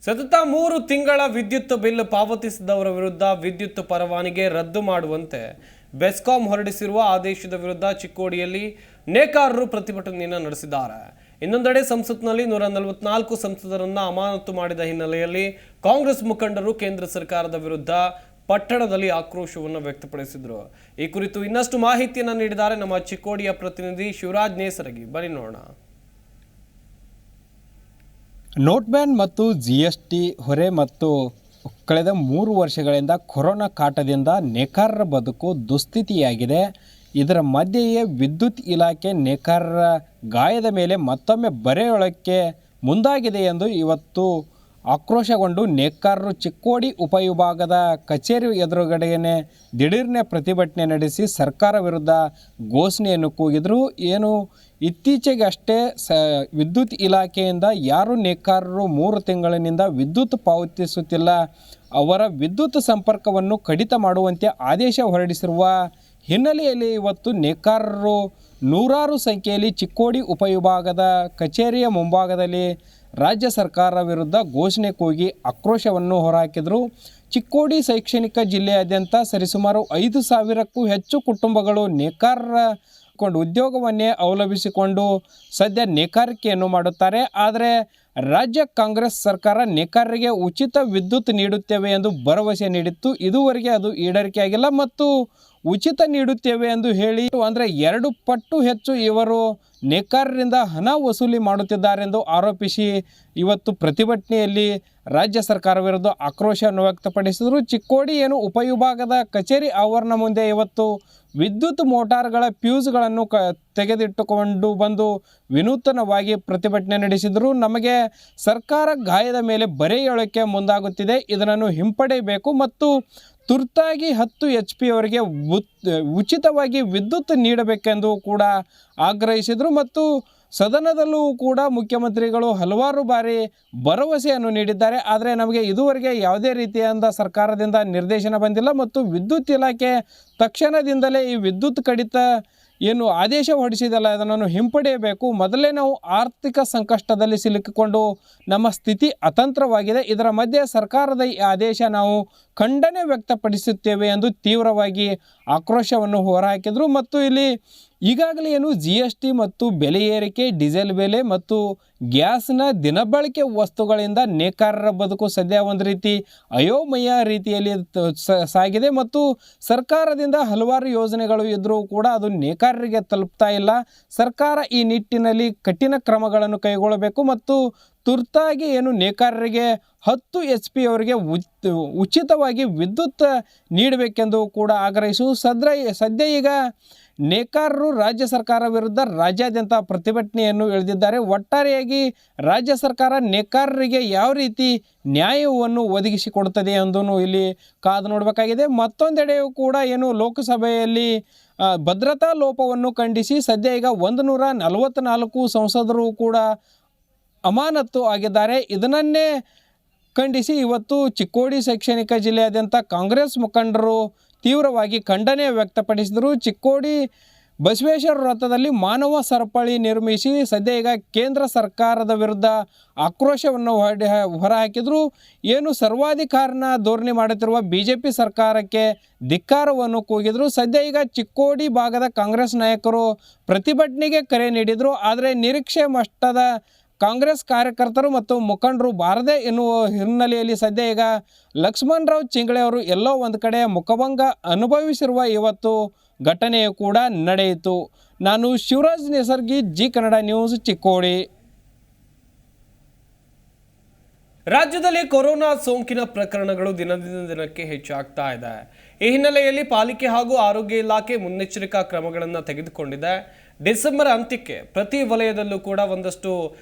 ಸತತ 3 ತಿಂಗಳ ವಿದ್ಯುತ್ ಬಿಲ್ ಪಾವತಿಸಿದವರ ವಿರುದ್ಧ ವಿದ್ಯುತ್ ಪರವಾನಗಿ ರದ್ದು ಮಾಡುವಂತೆ ಬೆಸ್ಕಾಂ ಹೊರಡಿಸಿರುವ ಆದೇಶದ ವಿರುದ್ಧ ಚಿಕ್ಕೋಡಿಯಲ್ಲಿ ನೇಕಾರರು ಪ್ರತಿಭಟನೆಯನ್ನು ನಡೆಸಿದ್ದಾರೆ. ಇನ್ನೊಂದೆಡೆ ಸಂಸತ್ನಲ್ಲಿ 144 ಸಂಸದರನ್ನ ಅಮಾನತು ಮಾಡಿದ ಹಿನ್ನೆಲೆಯಲ್ಲಿ ಕಾಂಗ್ರೆಸ್ ಮುಖಂಡರು ಕೇಂದ್ರ ಸರ್ಕಾರದ ವಿರುದ್ಧ ಪಟ್ಟಣದಲ್ಲಿ ಆಕ್ರೋಶವನ್ನು ವ್ಯಕ್ತಪಡಿಸಿದರು. ಈ ಕುರಿತು ಇನ್ನಷ್ಟು ಮಾಹಿತಿಯನ್ನು ನೀಡಿದ್ದಾರೆ ನಮ್ಮ ಚಿಕ್ಕೋಡಿಯ ಪ್ರತಿನಿಧಿ ಶಿವರಾಜ್ ನೇಸರಗಿ. ಬನ್ನಿ ನೋಡೋಣ. ನೋಟ್ ಬ್ಯಾನ್ ಮತ್ತು GST ಹೊರೆ ಮತ್ತು ಕಳೆದ 3 ವರ್ಷಗಳಿಂದ ಕೊರೋನಾ ಕಾಟದಿಂದ ನೇಕಾರರ ಬದುಕು ದುಸ್ಥಿತಿಯಾಗಿದೆ. ಇದರ ಮಧ್ಯೆಯೇ ವಿದ್ಯುತ್ ಇಲಾಖೆ ನೇಕಾರರ ಗಾಯದ ಮೇಲೆ ಮತ್ತೊಮ್ಮೆ ಬರೆಯೊಳಕ್ಕೆ ಮುಂದಾಗಿದೆ ಎಂದು ಇವತ್ತು ಆಕ್ರೋಶಗೊಂಡು ನೇಕಾರರು ಚಿಕ್ಕೋಡಿ ಉಪವಿಭಾಗದ ಕಚೇರಿ ಎದುರುಗಡೆಯೇ ದಿಢೀರ್ನೆ ಪ್ರತಿಭಟನೆ ನಡೆಸಿ ಸರ್ಕಾರ ವಿರುದ್ಧ ಘೋಷಣೆಯನ್ನು ಕೂಗಿದ್ರು. ಏನು ಇತ್ತೀಚೆಗೆ ಅಷ್ಟೇ ವಿದ್ಯುತ್ ಇಲಾಖೆಯಿಂದ ಯಾರು ನೇಕಾರರು 3 ತಿಂಗಳಿನಿಂದ ವಿದ್ಯುತ್ ಪಾವತಿಸುತ್ತಿಲ್ಲ ಅವರ ವಿದ್ಯುತ್ ಸಂಪರ್ಕವನ್ನು ಕಡಿತ ಮಾಡುವಂತೆ ಆದೇಶ ಹೊರಡಿಸಿರುವ ಹಿನ್ನೆಲೆಯಲ್ಲಿ ಇವತ್ತು ನೇಕಾರರು ನೂರಾರು ಸಂಖ್ಯೆಯಲ್ಲಿ ಚಿಕ್ಕೋಡಿ ಉಪವಿಭಾಗದ ಕಚೇರಿಯ ಮುಂಭಾಗದಲ್ಲಿ ರಾಜ್ಯ ಸರ್ಕಾರ ವಿರುದ್ಧ ಘೋಷಣೆ ಕೂಗಿ ಆಕ್ರೋಶವನ್ನು ಹೊರಹಾಕಿದರು. ಚಿಕ್ಕೋಡಿ ಶೈಕ್ಷಣಿಕ ಜಿಲ್ಲೆಯಾದ್ಯಂತ ಸರಿಸುಮಾರು 5,000ಕ್ಕೂ ಹೆಚ್ಚು ಕುಟುಂಬಗಳು ನೇಕಾರರ ಉದ್ಯೋಗವನ್ನೇ ಅವಲಂಬಿಸಿಕೊಂಡು ಸದ್ಯ ನೇಕಾರಿಕೆಯನ್ನು ಮಾಡುತ್ತಾರೆ. ಆದರೆ ರಾಜ್ಯ ಕಾಂಗ್ರೆಸ್ ಸರ್ಕಾರ ನೇಕಾರರಿಗೆ ಉಚಿತ ವಿದ್ಯುತ್ ನೀಡುತ್ತೇವೆ ಎಂದು ಭರವಸೆ ನೀಡಿತ್ತು. ಇದುವರೆಗೆ ಅದು ಈಡೇರಿಕೆಯಾಗಿಲ್ಲ ಮತ್ತು ಉಚಿತ ನೀಡುತ್ತೇವೆ ಎಂದು ಹೇಳಿ ಅಂದರೆ 2 ಪಟ್ಟು ಹೆಚ್ಚು ಇವರು ನೇಕಾರರಿಂದ ಹಣ ವಸೂಲಿ ಮಾಡುತ್ತಿದ್ದಾರೆಂದು ಆರೋಪಿಸಿ ಇವತ್ತು ಪ್ರತಿಭಟನೆಯಲ್ಲಿ ರಾಜ್ಯ ಸರ್ಕಾರ ವಿರುದ್ಧ ಆಕ್ರೋಶವನ್ನು ವ್ಯಕ್ತಪಡಿಸಿದರು. ಚಿಕ್ಕೋಡಿ ಉಪವಿಭಾಗದ ಕಚೇರಿ ಆವರಣ ಮುಂದೆ ಇವತ್ತು ವಿದ್ಯುತ್ ಮೋಟಾರ್ಗಳ ಫ್ಯೂಸ್ಗಳನ್ನು ತೆಗೆದಿಟ್ಟುಕೊಂಡು ಬಂದು ವಿನೂತನವಾಗಿ ಪ್ರತಿಭಟನೆ ನಡೆಸಿದರು. ನಮಗೆ ಸರ್ಕಾರ ಗಾಯದ ಮೇಲೆ ಬರೆ ಎಳಕ್ಕೆ ಮುಂದಾಗುತ್ತಿದೆ, ಇದನ್ನು ಹಿಂಪಡೆಯಬೇಕು ಮತ್ತು ತುರ್ತಾಗಿ 10 HP ಅವರಿಗೆ ಉಚಿತವಾಗಿ ವಿದ್ಯುತ್ ನೀಡಬೇಕೆಂದು ಕೂಡ ಆಗ್ರಹಿಸಿದರು. ಮತ್ತು ಸದನದಲ್ಲೂ ಕೂಡ ಮುಖ್ಯಮಂತ್ರಿಗಳು ಹಲವಾರು ಬಾರಿ ಭರವಸೆಯನ್ನು ನೀಡಿದ್ದಾರೆ. ಆದರೆ ನಮಗೆ ಇದುವರೆಗೆ ಯಾವುದೇ ರೀತಿಯಾದ ಸರ್ಕಾರದಿಂದ ನಿರ್ದೇಶನ ಬಂದಿಲ್ಲ ಮತ್ತು ವಿದ್ಯುತ್ ಇಲಾಖೆ ತಕ್ಷಣದಿಂದಲೇ ಈ ವಿದ್ಯುತ್ ಕಡಿತ ಆದೇಶ ಹೊರಡಿಸಿದಲ್ಲ ಅದನ್ನು ಹಿಂಪಡೆಯಬೇಕು. ಮೊದಲೇ ನಾವು ಆರ್ಥಿಕ ಸಂಕಷ್ಟದಲ್ಲಿ ಸಿಲುಕಿಕೊಂಡು ನಮ್ಮ ಸ್ಥಿತಿ ಅತಂತ್ರವಾಗಿದೆ. ಇದರ ಮಧ್ಯೆ ಸರ್ಕಾರದ ಈ ಆದೇಶ ನಾವು ಖಂಡನೆ ವ್ಯಕ್ತಪಡಿಸುತ್ತೇವೆ ಎಂದು ತೀವ್ರವಾಗಿ ಆಕ್ರೋಶವನ್ನು ಹೊರಹಾಕಿದರು. ಮತ್ತು ಇಲ್ಲಿ ಈಗಾಗಲೇ GST ಮತ್ತು ಬೆಲೆ ಏರಿಕೆ, ಡೀಸೆಲ್ ಬೆಲೆ ಮತ್ತು ಗ್ಯಾಸ್ನ ದಿನಬಳಕೆ ವಸ್ತುಗಳಿಂದ ನೇಕಾರರ ಬದುಕು ಸದ್ಯ ಒಂದು ರೀತಿ ಅಯೋಮಯ ರೀತಿಯಲ್ಲಿ ಸಾಗಿದೆ ಮತ್ತು ಸರ್ಕಾರದಿಂದ ಹಲವಾರು ಯೋಜನೆಗಳು ಇದ್ದರೂ ಕೂಡ ಅದು ನೇಕಾರರಿಗೆ ತಲುಪ್ತಾ ಇಲ್ಲ. ಸರ್ಕಾರ ಈ ನಿಟ್ಟಿನಲ್ಲಿ ಕಠಿಣ ಕ್ರಮಗಳನ್ನು ಕೈಗೊಳ್ಳಬೇಕು ಮತ್ತು ತುರ್ತಾಗಿ ನೇಕಾರರಿಗೆ 10 HP ಅವರಿಗೆ ಉಚಿತವಾಗಿ ವಿದ್ಯುತ್ ನೀಡಬೇಕೆಂದು ಕೂಡ ಆಗ್ರಹಿಸು. ಸದ್ಯ ಈಗ ನೇಕಾರರು ರಾಜ್ಯ ಸರ್ಕಾರ ವಿರುದ್ಧ ರಾಜ್ಯಾದ್ಯಂತ ಪ್ರತಿಭಟನೆಯನ್ನು ಇಳಿದಿದ್ದಾರೆ. ಒಟ್ಟಾರೆಯಾಗಿ ರಾಜ್ಯ ಸರ್ಕಾರ ನೇಕಾರರಿಗೆ ಯಾವ ರೀತಿ ನ್ಯಾಯವನ್ನು ಒದಗಿಸಿಕೊಡುತ್ತದೆ ಎಂದೂ ಇಲ್ಲಿ ಕಾದು ನೋಡಬೇಕಾಗಿದೆ. ಮತ್ತೊಂದೆಡೆಯೂ ಕೂಡ ಲೋಕಸಭೆಯಲ್ಲಿ ಭದ್ರತಾ ಲೋಪವನ್ನು ಖಂಡಿಸಿ ಸದ್ಯ ಈಗ 144 ಸಂಸದರು ಕೂಡ ಅಮಾನತು ಆಗಿದ್ದಾರೆ. ಇದನ್ನೇ ಖಂಡಿಸಿ ಇವತ್ತು ಚಿಕ್ಕೋಡಿ ಶೈಕ್ಷಣಿಕ ಜಿಲ್ಲೆಯಾದ್ಯಂತ ಕಾಂಗ್ರೆಸ್ ಮುಖಂಡರು ತೀವ್ರವಾಗಿ ಖಂಡನೆ ವ್ಯಕ್ತಪಡಿಸಿದರು. ಚಿಕ್ಕೋಡಿ ಬಸವೇಶ್ವರ ವೃತ್ತದಲ್ಲಿ ಮಾನವ ಸರಪಳಿ ನಿರ್ಮಿಸಿ ಸದ್ಯ ಈಗ ಕೇಂದ್ರ ಸರ್ಕಾರದ ವಿರುದ್ಧ ಆಕ್ರೋಶವನ್ನು ಹೊರಹಾಕಿದರು. ಸರ್ವಾಧಿಕಾರನ ಧೋರಣೆ ಮಾಡುತ್ತಿರುವ BJP ಸರ್ಕಾರಕ್ಕೆ ಧಿಕ್ಕಾರವನ್ನು ಕೂಗಿದರು. ಸದ್ಯ ಈಗ ಚಿಕ್ಕೋಡಿ ಭಾಗದ ಕಾಂಗ್ರೆಸ್ ನಾಯಕರು ಪ್ರತಿಭಟನೆಗೆ ಕರೆ ನೀಡಿದರು. ಆದರೆ ನಿರೀಕ್ಷೆ ಮಟ್ಟದ ಕಾಂಗ್ರೆಸ್ ಕಾರ್ಯಕರ್ತರು ಮತ್ತು ಮುಖಂಡರು ಬಾರದೆ ಎನ್ನುವ ಹಿನ್ನೆಲೆಯಲ್ಲಿ ಸದ್ಯ ಈಗ ಲಕ್ಷ್ಮಣರಾವ್ ಚಿಂಗಳೆ ಅವರು ಎಲ್ಲೋ ಒಂದು ಕಡೆ ಮುಖಭಂಗ ಅನುಭವಿಸಿರುವ ಇವತ್ತು ಘಟನೆಯು ಕೂಡ ನಡೆಯಿತು. ನಾನು ಶಿವರಾಜ್ ನೇಸರ್ಗಿ, ಜಿ ಕನ್ನಡ ನ್ಯೂಸ್, ಚಿಕ್ಕೋಡಿ. ರಾಜ್ಯದಲ್ಲಿ ಕೊರೋನಾ ಸೋಂಕಿನ ಪ್ರಕರಣಗಳು ದಿನದಿಂದ ದಿನಕ್ಕೆ ಹೆಚ್ಚಾಗ್ತಾ ಇದೆ. ಈ ಹಿನ್ನೆಲೆಯಲ್ಲಿ ಪಾಲಿಕೆ ಹಾಗೂ ಆರೋಗ್ಯ ಇಲಾಖೆ ಮುನ್ನೆಚ್ಚರಿಕಾ ಕ್ರಮಗಳನ್ನು ತೆಗೆದುಕೊಂಡಿದೆ. ಡಿಸೆಂಬರ್ ಅಂತ್ಯಕ್ಕೆ ಪ್ರತಿ ವಲಯದಲ್ಲೂ ಕೂಡ ಒಂದಷ್ಟು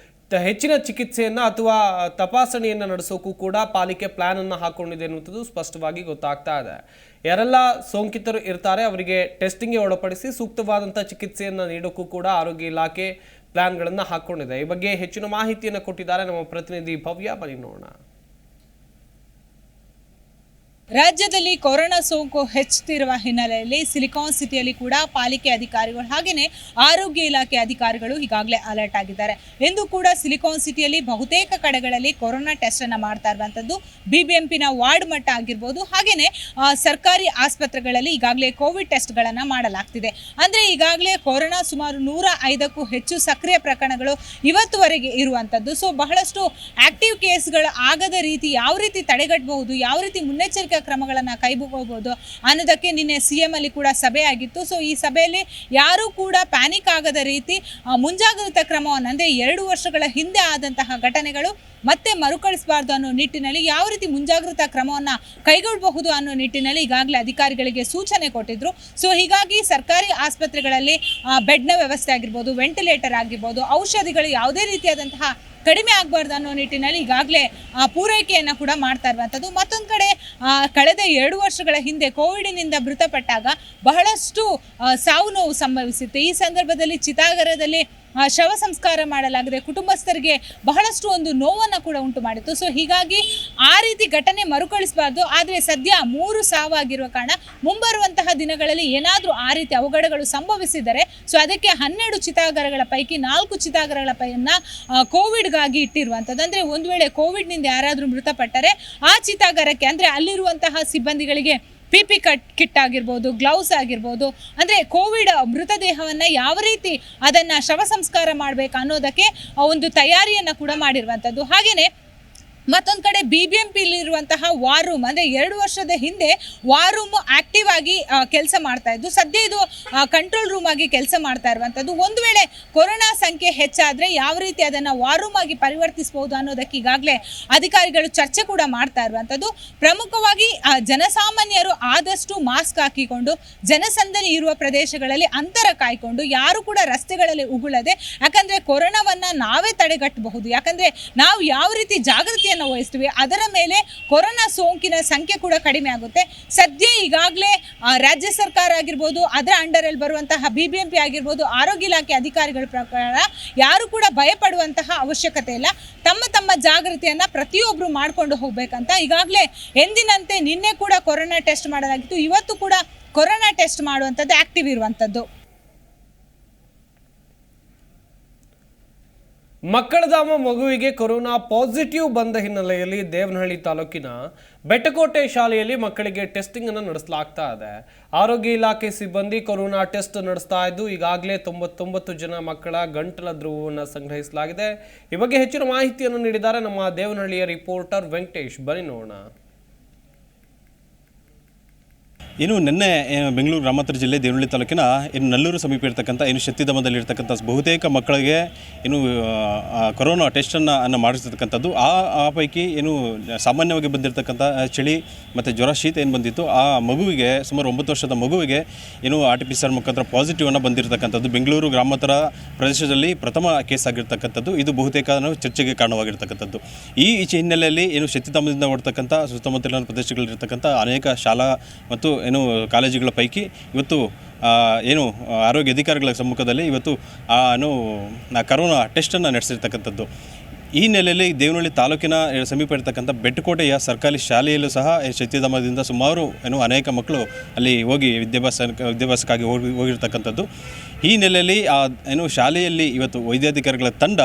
ಹೆಚ್ಚಿನ ಚಿಕಿತ್ಸೆಯನ್ನ ಅಥವಾ ತಪಾಸಣೆಯನ್ನು ನಡೆಸೋಕ್ಕೂ ಕೂಡ ಪಾಲಿಕೆ ಪ್ಲಾನ್ ಅನ್ನು ಹಾಕೊಂಡಿದೆ ಅನ್ನುವಂಥದ್ದು ಸ್ಪಷ್ಟವಾಗಿ ಗೊತ್ತಾಗ್ತಾ ಇದೆ. ಯಾರೆಲ್ಲ ಸೋಂಕಿತರು ಇರ್ತಾರೆ ಅವರಿಗೆ ಟೆಸ್ಟಿಂಗ್ಗೆ ಒಳಪಡಿಸಿ ಸೂಕ್ತವಾದಂಥ ಚಿಕಿತ್ಸೆಯನ್ನು ನೀಡೋಕ್ಕೂ ಕೂಡ ಆರೋಗ್ಯ ಇಲಾಖೆ ಪ್ಲಾನ್ಗಳನ್ನು ಹಾಕೊಂಡಿದೆ. ಈ ಬಗ್ಗೆ ಹೆಚ್ಚಿನ ಮಾಹಿತಿಯನ್ನು ಕೊಟ್ಟಿದ್ದಾರೆ ನಮ್ಮ ಪ್ರತಿನಿಧಿ ಭವ್ಯ. ಬನ್ನಿ ನೋಡೋಣ. ರಾಜ್ಯದಲ್ಲಿ ಕೊರೋನಾ ಸೋಂಕು ಹೆಚ್ಚುತ್ತಿರುವ ಹಿನ್ನೆಲೆಯಲ್ಲಿ ಸಿಲಿಕಾನ್ ಸಿಟಿಯಲ್ಲಿ ಕೂಡ ಪಾಲಿಕೆ ಅಧಿಕಾರಿಗಳು ಹಾಗೆಯೇ ಆರೋಗ್ಯ ಇಲಾಖೆ ಅಧಿಕಾರಿಗಳು ಈಗಾಗಲೇ ಅಲರ್ಟ್ ಆಗಿದ್ದಾರೆ. ಎಂದು ಕೂಡ ಸಿಲಿಕಾನ್ ಸಿಟಿಯಲ್ಲಿ ಬಹುತೇಕ ಕಡೆಗಳಲ್ಲಿ ಕೊರೋನಾ ಟೆಸ್ಟ್ ಅನ್ನು ಮಾಡ್ತಾ ಇರುವಂತದ್ದು BBMPನ ವಾರ್ಡ್ ಮಟ್ಟ ಆಗಿರ್ಬೋದು, ಹಾಗೆಯೇ ಸರ್ಕಾರಿ ಆಸ್ಪತ್ರೆಗಳಲ್ಲಿ ಈಗಾಗಲೇ ಕೋವಿಡ್ ಟೆಸ್ಟ್ಗಳನ್ನು ಮಾಡಲಾಗ್ತಿದೆ. ಅಂದರೆ ಈಗಾಗಲೇ ಕೊರೋನಾ ಸುಮಾರು 105ಕ್ಕೂ ಹೆಚ್ಚು ಸಕ್ರಿಯ ಪ್ರಕರಣಗಳು ಇವತ್ತುವರೆಗೆ ಇರುವಂಥದ್ದು. ಸೊ ಬಹಳಷ್ಟು ಆಕ್ಟಿವ್ ಕೇಸ್ಗಳು ಆಗದ ರೀತಿ ಯಾವ ರೀತಿ ತಡೆಗಟ್ಟಬಹುದು, ಯಾವ ರೀತಿ ಮುನ್ನೆಚ್ಚರಿಕೆ ಕ್ರಮಗಳನ್ನು ಕೈಗೊಳ್ಳಬಹುದು ಅನ್ನೋದಕ್ಕೆ ನಿನ್ನೆ CM ಅಲ್ಲಿ ಕೂಡ ಸಭೆ ಆಗಿತ್ತು. ಸೊ ಈ ಸಭೆಯಲ್ಲಿ ಯಾರೂ ಕೂಡ ಪ್ಯಾನಿಕ್ ಆಗದ ರೀತಿ ಮುಂಜಾಗ್ರತಾ ಕ್ರಮವನ್ನು ಅಂದರೆ 2 ವರ್ಷಗಳ ಹಿಂದೆ ಆದಂತಹ ಘಟನೆಗಳು ಮತ್ತೆ ಮರುಕಳಿಸಬಾರ್ದು ಅನ್ನೋ ನಿಟ್ಟಿನಲ್ಲಿ ಯಾವ ರೀತಿ ಮುಂಜಾಗ್ರತಾ ಕ್ರಮವನ್ನು ಕೈಗೊಳ್ಳಬಹುದು ಅನ್ನೋ ನಿಟ್ಟಿನಲ್ಲಿ ಈಗಾಗಲೇ ಅಧಿಕಾರಿಗಳಿಗೆ ಸೂಚನೆ ಕೊಟ್ಟಿದ್ರು. ಸೊ ಹೀಗಾಗಿ ಸರ್ಕಾರಿ ಆಸ್ಪತ್ರೆಗಳಲ್ಲಿ ಬೆಡ್ನ ವ್ಯವಸ್ಥೆ ಆಗಿರ್ಬೋದು, ವೆಂಟಿಲೇಟರ್ ಆಗಿರ್ಬೋದು, ಔಷಧಿಗಳು ಯಾವುದೇ ರೀತಿಯಾದಂತಹ ಕಡಿಮೆ ಆಗಬಾರ್ದು ಅನ್ನೋ ನಿಟ್ಟಿನಲ್ಲಿ ಈಗಾಗಲೇ ಪೂರೈಕೆಯನ್ನು ಕೂಡ ಮಾಡ್ತಾ ಇರುವಂಥದ್ದು. ಮತ್ತೊಂದು ಕಡೆ ಕಳೆದ 2 ವರ್ಷಗಳ ಹಿಂದೆ ಕೋವಿಡ್ನಿಂದ ಮೃತಪಟ್ಟಾಗ ಬಹಳಷ್ಟು ಸಾವು ನೋವು ಸಂಭವಿಸಿತ್ತು. ಈ ಸಂದರ್ಭದಲ್ಲಿ ಚಿತಾಗಾರದಲ್ಲಿ ಶವ ಸಂಸ್ಕಾರ ಮಾಡಲಾಗದೆ ಕುಟುಂಬಸ್ಥರಿಗೆ ಬಹಳಷ್ಟು ಒಂದು ನೋವನ್ನು ಕೂಡ ಉಂಟು ಮಾಡಿತ್ತು. ಸೊ ಹೀಗಾಗಿ ಆ ರೀತಿ ಘಟನೆ ಮರುಕಳಿಸಬಾರ್ದು. ಆದರೆ ಸದ್ಯ 3 ಸಾವಾಗಿರುವ ಕಾರಣ ಮುಂಬರುವಂತಹ ದಿನಗಳಲ್ಲಿ ಏನಾದರೂ ಆ ರೀತಿ ಅವಘಡಗಳು ಸಂಭವಿಸಿದರೆ ಸೊ ಅದಕ್ಕೆ 12 ಚಿತಾಗಾರಗಳ ಪೈಕಿ 4 ಚಿತಾಗಾರಗಳ ಕೋವಿಡ್ಗಾಗಿ ಇಟ್ಟಿರುವಂಥದ್ದು. ಅಂದರೆ ಒಂದು ವೇಳೆ ಕೋವಿಡ್ನಿಂದ ಯಾರಾದರೂ ಮೃತಪಟ್ಟರೆ ಆ ಚಿತಾಗಾರಕ್ಕೆ ಅಂದರೆ ಅಲ್ಲಿರುವಂತಹ ಸಿಬ್ಬಂದಿಗಳಿಗೆ PP ಕಿಟ್ ಆಗಿರ್ಬೋದು, ಗ್ಲೌಸ್ ಆಗಿರ್ಬೋದು, ಅಂದರೆ ಕೋವಿಡ್ ಮೃತದೇಹವನ್ನು ಯಾವ ರೀತಿ ಅದನ್ನು ಶವ ಸಂಸ್ಕಾರ ಮಾಡಬೇಕು ಅನ್ನೋದಕ್ಕೆ ಒಂದು ತಯಾರಿಯನ್ನು ಕೂಡ ಮಾಡಿರುವಂಥದ್ದು. ಹಾಗೆಯೇ ಮತ್ತೊಂದು ಕಡೆ BBMPಲಿರುವಂತಹ ವಾರ್ ರೂಮ್ ಅಂದರೆ 2 ವರ್ಷದ ಹಿಂದೆ ವಾರ್ ರೂಮ್ ಆಕ್ಟಿವ್ ಆಗಿ ಕೆಲಸ ಮಾಡ್ತಾ ಇದ್ದು, ಸದ್ಯ ಇದು ಕಂಟ್ರೋಲ್ ರೂಮ್ ಆಗಿ ಕೆಲಸ ಮಾಡ್ತಾ ಇರುವಂಥದ್ದು. ಒಂದು ವೇಳೆ ಕೊರೋನಾ ಸಂಖ್ಯೆ ಹೆಚ್ಚಾದರೆ ಯಾವ ರೀತಿ ಅದನ್ನು ವಾರ್ ರೂಮ್ ಆಗಿ ಪರಿವರ್ತಿಸಬಹುದು ಅನ್ನೋದಕ್ಕೆ ಈಗಾಗಲೇ ಅಧಿಕಾರಿಗಳು ಚರ್ಚೆ ಕೂಡ ಮಾಡ್ತಾ ಇರುವಂಥದ್ದು. ಪ್ರಮುಖವಾಗಿ ಜನಸಾಮಾನ್ಯರು ಆದಷ್ಟು ಮಾಸ್ಕ್ ಹಾಕಿಕೊಂಡು ಜನಸಂದಣಿ ಇರುವ ಪ್ರದೇಶಗಳಲ್ಲಿ ಅಂತರ ಕಾಯ್ಕೊಂಡು ಯಾರು ಕೂಡ ರಸ್ತೆಗಳಲ್ಲಿ ಉಗುಳದೆ, ಯಾಕಂದರೆ ಕೊರೋನಾವನ್ನು ನಾವೇ ತಡೆಗಟ್ಟಬಹುದು. ಯಾಕಂದರೆ ನಾವು ಯಾವ ರೀತಿ ಜಾಗೃತಿ ವಹಿಸ್ತೀವಿ ಅದರ ಮೇಲೆ ಕೊರೋನಾ ಸೋಂಕಿನ ಸಂಖ್ಯೆ ಕೂಡ ಕಡಿಮೆ ಆಗುತ್ತೆ. ಸದ್ಯ ಈಗಾಗಲೇ ರಾಜ್ಯ ಸರ್ಕಾರ ಆಗಿರ್ಬೋದು, ಅದರ ಅಂಡರಲ್ಲಿ ಬರುವಂತಹ BBMP ಆಗಿರ್ಬೋದು, ಆರೋಗ್ಯ ಇಲಾಖೆ ಅಧಿಕಾರಿಗಳ ಪ್ರಕಾರ ಯಾರು ಕೂಡ ಭಯಪಡುವಂತಹ ಅವಶ್ಯಕತೆ ಇಲ್ಲ. ತಮ್ಮ ಜಾಗೃತಿಯನ್ನು ಪ್ರತಿಯೊಬ್ಬರು ಮಾಡಿಕೊಂಡು ಹೋಗ್ಬೇಕಂತ ಈಗಾಗಲೇ ಎಂದಿನಂತೆ ನಿನ್ನೆ ಕೂಡ ಕೊರೋನಾ ಟೆಸ್ಟ್ ಮಾಡಲಾಗಿತ್ತು. ಇವತ್ತು ಕೂಡ ಕೊರೋನಾ ಟೆಸ್ಟ್ ಮಾಡುವಂಥದ್ದು ಆಕ್ಟಿವ್ ಇರುವಂಥದ್ದು. ಮಕ್ಕಳಧಾಮ ಮಗುವಿಗೆ ಕೊರೋನಾ ಪಾಸಿಟಿವ್ ಬಂದ ಹಿನ್ನೆಲೆಯಲ್ಲಿ ದೇವನಹಳ್ಳಿ ತಾಲೂಕಿನ ಬೆಟ್ಟಕೋಟೆ ಶಾಲೆಯಲ್ಲಿ ಮಕ್ಕಳಿಗೆ ಟೆಸ್ಟಿಂಗ್ ಅನ್ನು ನಡೆಸಲಾಗ್ತಾ ಇದೆ. ಆರೋಗ್ಯ ಇಲಾಖೆ ಸಿಬ್ಬಂದಿ ಕೊರೋನಾ ಟೆಸ್ಟ್ ನಡೆಸ್ತಾ ಇದ್ದು ಈಗಾಗಲೇ 99 ಜನ ಮಕ್ಕಳ ಗಂಟಲ ದ್ರವವನ್ನು ಸಂಗ್ರಹಿಸಲಾಗಿದೆ. ಈ ಬಗ್ಗೆ ಹೆಚ್ಚಿನ ಮಾಹಿತಿಯನ್ನು ನೀಡಿದ್ದಾರೆ ನಮ್ಮ ದೇವನಹಳ್ಳಿಯ ರಿಪೋರ್ಟರ್ ವೆಂಕಟೇಶ್. ಬನ್ನಿ ನೋಡೋಣ. ಇನ್ನು ನಿನ್ನೆ ಬೆಂಗಳೂರು ಗ್ರಾಮಾಂತರ ಜಿಲ್ಲೆ ದೇವನಹಳ್ಳಿ ತಾಲೂಕಿನ ನಲ್ಲೂರು ಸಮೀಪ ಇರತಕ್ಕಂಥ ಶಕ್ತಿಧಾಮದಲ್ಲಿರ್ತಕ್ಕಂಥ ಬಹುತೇಕ ಮಕ್ಕಳಿಗೆ ಕೊರೋನಾ ಟೆಸ್ಟನ್ನು ಮಾಡಿರ್ತಕ್ಕಂಥದ್ದು. ಆ ಪೈಕಿ ಸಾಮಾನ್ಯವಾಗಿ ಬಂದಿರತಕ್ಕಂಥ ಚಳಿ ಮತ್ತು ಜ್ವರ ಶೀತ ಬಂದಿತ್ತು, ಆ ಮಗುವಿಗೆ ಸುಮಾರು 9 ವರ್ಷದ ಮಗುವಿಗೆ RT-PCR ಮುಖಾಂತರ ಪಾಸಿಟಿವನ್ನು ಬಂದಿರತಕ್ಕಂಥದ್ದು. ಬೆಂಗಳೂರು ಗ್ರಾಮಾಂತರ ಪ್ರದೇಶದಲ್ಲಿ ಪ್ರಥಮ ಕೇಸ್ ಆಗಿರ್ತಕ್ಕಂಥದ್ದು. ಇದು ಬಹುತೇಕ ಚರ್ಚೆಗೆ ಕಾರಣವಾಗಿರ್ತಕ್ಕಂಥದ್ದು. ಈ ಹಿನ್ನೆಲೆಯಲ್ಲಿ ಶಕ್ತಿಧಾಮದಿಂದ ಹೊರತಕ್ಕಂಥ ಸುತ್ತಮುತ್ತಲಿನ ಪ್ರದೇಶಗಳಲ್ಲಿರ್ತಕ್ಕಂಥ ಅನೇಕ ಶಾಲಾ ಮತ್ತು ಕಾಲೇಜುಗಳ ಪೈಕಿ ಇವತ್ತು ಆರೋಗ್ಯ ಅಧಿಕಾರಿಗಳ ಸಮ್ಮುಖದಲ್ಲಿ ಇವತ್ತು ಕರೋನಾ ಟೆಸ್ಟನ್ನು ನಡೆಸಿರ್ತಕ್ಕಂಥದ್ದು. ಈ ಹಿನ್ನೆಲೆಯಲ್ಲಿ ದೇವನಹಳ್ಳಿ ತಾಲೂಕಿನ ಸಮೀಪ ಇರತಕ್ಕಂಥ ಬೆಟ್ಟಕೋಟೆಯ ಸರ್ಕಾರಿ ಶಾಲೆಯಲ್ಲೂ ಸಹ ಶಕ್ತಿಧಾಮದಿಂದ ಸುಮಾರು ಅನೇಕ ಮಕ್ಕಳು ಅಲ್ಲಿ ಹೋಗಿ ವಿದ್ಯಾಭ್ಯಾಸಕ್ಕಾಗಿ ಹೋಗಿರ್ತಕ್ಕಂಥದ್ದು. ಈ ಹಿನ್ನೆಲೆಯಲ್ಲಿ ಶಾಲೆಯಲ್ಲಿ ಇವತ್ತು ವೈದ್ಯಾಧಿಕಾರಿಗಳ ತಂಡ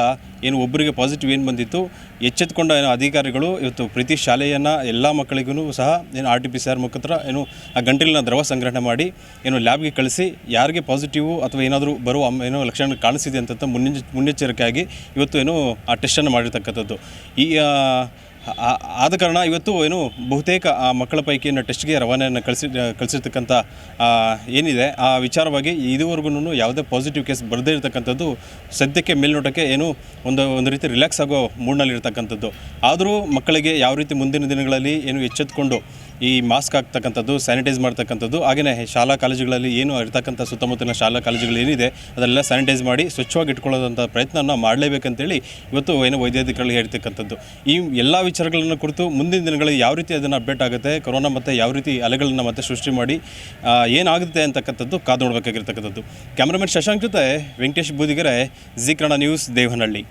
ಒಬ್ಬರಿಗೆ ಪಾಸಿಟಿವ್ ಬಂದಿತ್ತು, ಎಚ್ಚೆತ್ತುಕೊಂಡ ಅಧಿಕಾರಿಗಳು ಇವತ್ತು ಪ್ರತಿ ಶಾಲೆಯನ್ನು ಎಲ್ಲ ಮಕ್ಕಳಿಗೂ ಸಹ RT-PCR ಮುಖಾಂತರ ಆ ಗಂಟಲಿನ ದ್ರವ ಸಂಗ್ರಹಣೆ ಮಾಡಿ ಲ್ಯಾಬ್ಗೆ ಕಳಿಸಿ ಯಾರಿಗೆ ಪಾಸಿಟಿವ್ ಅಥವಾ ಏನಾದರೂ ಬರುವ ಲಕ್ಷಣ ಕಾಣಿಸಿದೆ ಅಂತ ಮುನ್ನೆಚ್ಚರಿಕೆಯಾಗಿ ಇವತ್ತು ಆ ಟೆಸ್ಟನ್ನು ಮಾಡಿರ್ತಕ್ಕಂಥದ್ದು. ಆದ ಕಾರಣ ಇವತ್ತು ಬಹುತೇಕ ಆ ಮಕ್ಕಳ ಪೈಕಿ ಟೆಸ್ಟ್ಗೆ ರವಾನೆಯನ್ನು ಕಳಿಸಿರ್ತಕ್ಕಂಥ ಏನಿದೆ ಆ ವಿಚಾರವಾಗಿ ಇದುವರೆಗೂ ಯಾವುದೇ ಪಾಸಿಟಿವ್ ಕೇಸ್ ಬರದೇ ಇರತಕ್ಕಂಥದ್ದು ಸದ್ಯಕ್ಕೆ ಮೇಲ್ನೋಟಕ್ಕೆ ಒಂದು ರೀತಿ ರಿಲ್ಯಾಕ್ಸ್ ಆಗೋ ಮೂಡ್ನಲ್ಲಿರ್ತಕ್ಕಂಥದ್ದು. ಆದರೂ ಮಕ್ಕಳಿಗೆ ಯಾವ ರೀತಿ ಮುಂದಿನ ದಿನಗಳಲ್ಲಿ ಎಚ್ಚೆತ್ತುಕೊಂಡು ಈ ಮಾಸ್ಕ್ ಹಾಕ್ತಕ್ಕಂಥದ್ದು, ಸ್ಯಾನಿಟೈಸ್ ಮಾಡ್ತಕ್ಕಂಥದ್ದು, ಹಾಗೆಯೇ ಶಾಲಾ ಕಾಲೇಜುಗಳಲ್ಲಿ ಇರ್ತಕ್ಕಂಥ ಸುತ್ತಮುತ್ತಲಿನ ಶಾಲಾ ಕಾಲೇಜುಗಳು ಏನಿದೆ ಅದೆಲ್ಲ ಸ್ಯಾನಿಟೈಸ್ ಮಾಡಿ ಸ್ವಚ್ಛವಾಗಿ ಇಟ್ಕೊಳ್ಳೋದಂಥ ಪ್ರಯತ್ನವನ್ನು ಮಾಡಲೇಬೇಕಂತೇಳಿ ಇವತ್ತು ವೈದ್ಯಾಧಿಕಾರಿಗಳು ಹೇಳ್ತಕ್ಕಂಥದ್ದು. ಈ ಎಲ್ಲ ವಿಚಾರಗಳನ್ನು ಕುರಿತು ಮುಂದಿನ ದಿನಗಳಲ್ಲಿ ಯಾವ ರೀತಿ ಅದನ್ನು ಅಪ್ಡೇಟ್ ಆಗುತ್ತೆ, ಕೊರೋನಾ ಮತ್ತು ಯಾವ ರೀತಿ ಅಲೆಗಳನ್ನು ಮತ್ತೆ ಸೃಷ್ಟಿ ಮಾಡಿ ಏನಾಗುತ್ತೆ ಅಂತಕ್ಕಂಥದ್ದು ಕಾದು ನೋಡಬೇಕಾಗಿರ್ತಕ್ಕಂಥದ್ದು. ಕ್ಯಾಮ್ರಾಮನ್ ಶಶಾಂಕ್ ಜೊತೆ ವೆಂಕಟೇಶ್ ಬೂದಿಗೆರೆ, ಜಿ ಕನ್ನಡ ನ್ಯೂಸ್, ದೇವನಹಳ್ಳಿ.